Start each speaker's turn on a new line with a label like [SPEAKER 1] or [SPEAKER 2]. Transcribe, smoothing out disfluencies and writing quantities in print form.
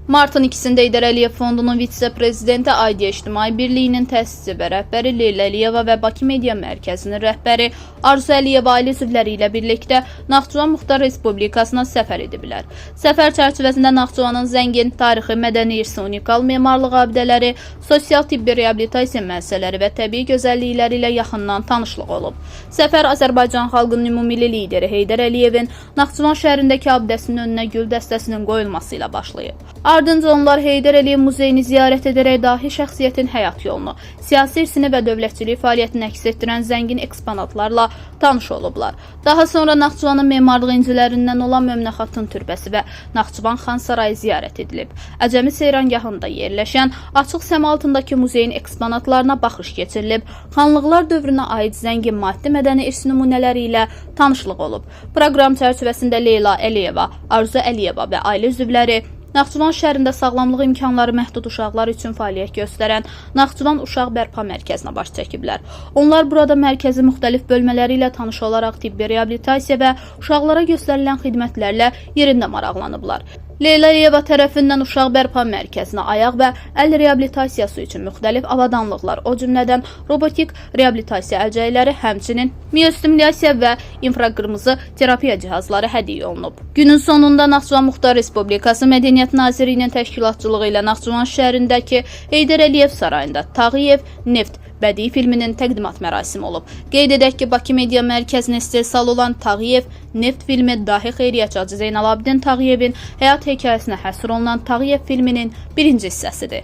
[SPEAKER 1] Martın 2-də Heydər Əliyev Fondunun vitse-prezidenti Aidiya İctimai Birliyinin təsisçi və rəhbəri Leyla Əliyeva və Bakı Media Mərkəzinin rəhbəri Arzu Əliyeva ailə üzvləri ilə birlikdə Naxçıvan Muxtar Respublikasına səfər ediblər. Səfər çərçivəsində Naxçıvanın zəngin tarixi, mədəni irsi, unikal memarlıq abidələri, sosial-tibbi reabilitasiya müəssisələri və təbii gözəllikləri ilə yaxından tanışlıq olub. Səfər Azərbaycan xalqının ümumilli lideri Heydər Əliyevin Naxçıvan şəhərindəki abidəsinin önünə gül dəstəsinin qoyulması ilə başlayıb. Ardınca onlar Heydər Əliyev muzeyini ziyarət edərək dahi şəxsiyyətin həyat yolunu, siyasi irsini və dövlətçilik fəaliyyətini əks etdirən zəngin eksponatlarla tanış olublar. Daha sonra Naxçıvanın memarlıq incilərindən olan Möminə Xatun türbəsi və Naxçıvan Xan Sarayı ziyarət edilib. Əcəmi seyrangahında yerləşən açıq səma altındakı muzeyin eksponatlarına baxış keçirilib. Xanlıqlar dövrünə aid zəngin maddi mədəni irs nümunələri ilə tanışlıq olub. Proqram çərçivəsində Leyla Əliyeva, Arzu Əliyeva və ailə üzvləri Naxçıvan şəhərində sağlamlıq imkanları məhdud uşaqlar üçün fəaliyyət göstərən Naxçıvan Uşaq Bərpa Mərkəzinə baş çəkiblər. Onlar burada mərkəzi müxtəlif bölmələri ilə tanış olaraq tibbi reabilitasiya və uşaqlara göstərilən xidmətlərlə yerində maraqlanıblar. Leyla Əliyeva tərəfindən Uşaq Bərpa Mərkəzinə ayaq və əl reabilitasiyası üçün müxtəlif avadanlıqlar, o cümlədən robotik reabilitasiya əlcəkləri, həmçinin miostimulyasiya və infraqırmızı terapiya cihazları hədiyyə olunub. Günün sonunda Naxçıvan Muxtar Respublikası Mədəniyyət Nazirliyinin təşkilatçılığı ilə Naxçıvan şəhərindəki Heydər Əliyev Sarayında Tağıyev Neft bədii filminin təqdimat mərasimi olub. Qeyd edək ki, Bakı Media Mərkəzinə istehsal olan Tağıyev Neft filmi dahi xeyriyyətçi Hacı Zeynalabdin Tağıyevin həyat hekayəsinə həsr olunan Tağıyev filminin birinci hissəsidir.